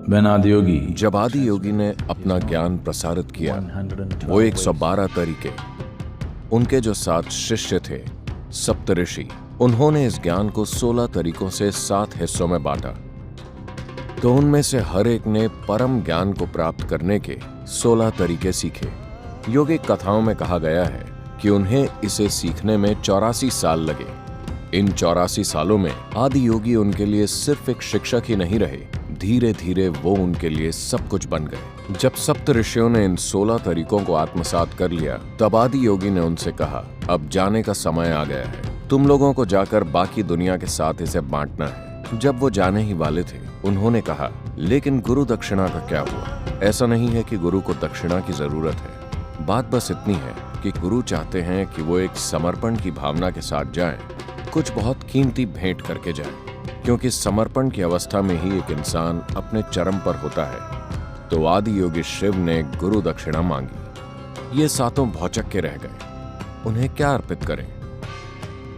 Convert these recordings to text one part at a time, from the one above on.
When Adiyogi जब आदि योगी ने अपना ज्ञान प्रसारित किया, वो 112 तरीके, उनके जो 7 शिष्य थे, सप्तऋषि, उन्होंने इस ज्ञान को 16 तरीकों से 7 हिस्सों में बांटा। तो उनमें से हर एक ने परम ज्ञान को प्राप्त करने के 16 तरीके सीखे। योगिक कथाओं में कहा गया है कि उन्हें इसे सीखने में 84 साल लगे। इन 84 सालों में आदि योगी उनके लिए सिर्फ एक शिक्षक ही नहीं रहे, धीरे धीरे वो उनके लिए सब कुछ बन गए। जब सप्त ऋषियों ने इन 16 तरीकों को आत्मसात कर लिया, तब आदि योगी ने उनसे कहा, अब जाने का समय आ गया है, तुम लोगों को जाकर बाकी दुनिया के साथ इसे बांटना है। जब वो जाने ही वाले थे, उन्होंने कहा, लेकिन गुरु दक्षिणा का क्या हुआ? ऐसा नहीं है कि गुरु को दक्षिणा की जरूरत है, बात बस इतनी है कि गुरु चाहते हैं कि वो एक समर्पण की भावना के साथ जाएं, कुछ बहुत कीमती भेंट करके जाएं, क्योंकि समर्पण की अवस्था में ही एक इंसान अपने चरम पर होता है। तो आदि योगी शिव ने गुरु दक्षिणा मांगी। ये सातों भौचक के रह गए, उन्हें क्या अर्पित करें?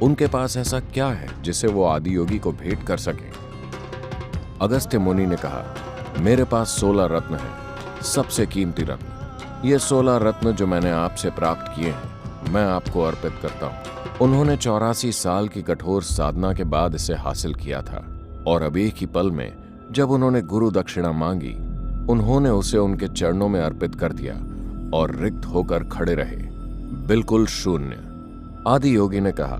उनके पास ऐसा क्या है जिसे वो आदि योगी को भेंट कर सके? अगस्त्य मुनि ने कहा, मेरे पास 16 रत्न हैं, सबसे कीमती रत्न। ये 16 रत्न जो मैंने आपसे प्राप्त किए हैं, मैं आपको अर्पित करता हूँ। उन्होंने 84 साल की कठोर साधना के बाद इसे हासिल किया था, और अब एक ही पल में जब उन्होंने गुरु दक्षिणा मांगी, उन्होंने उसे उनके चरणों में अर्पित कर दिया और रिक्त होकर खड़े रहे, बिल्कुल शून्य। आदि योगी ने कहा,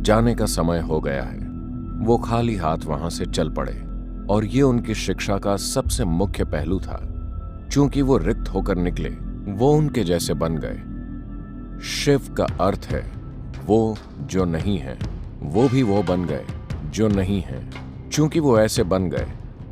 जाने का समय हो गया है। वो खाली हाथ वहां से चल पड़े, और ये उनकी शिक्षा का सबसे मुख्य पहलू था। चूंकि वो रिक्त होकर निकले, वो उनके जैसे बन गए। शिव का अर्थ है वो जो नहीं है, वो भी वो बन गए जो नहीं है। चूंकि वो ऐसे बन गए,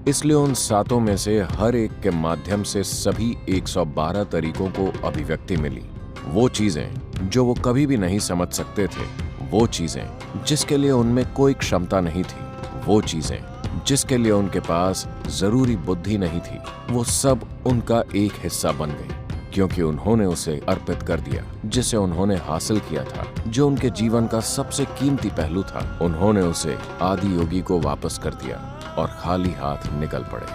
इसलिए उन सातों में से हर एक के माध्यम से सभी 112 तरीकों को अभिव्यक्ति मिली। वो चीजें जो वो कभी भी नहीं समझ सकते थे, वो चीजें जिसके लिए उनमें कोई क्षमता नहीं थी, वो चीजें जिसके लिए उनके पास जरूरी बुद्धि नहीं थी, वो सब उनका एक हिस्सा बन गई, क्योंकि उन्होंने उसे अर्पित कर दिया जिसे उन्होंने हासिल किया था, जो उनके जीवन का सबसे कीमती पहलू था। उन्होंने उसे आदि योगी को वापस कर दिया और खाली हाथ निकल पड़े।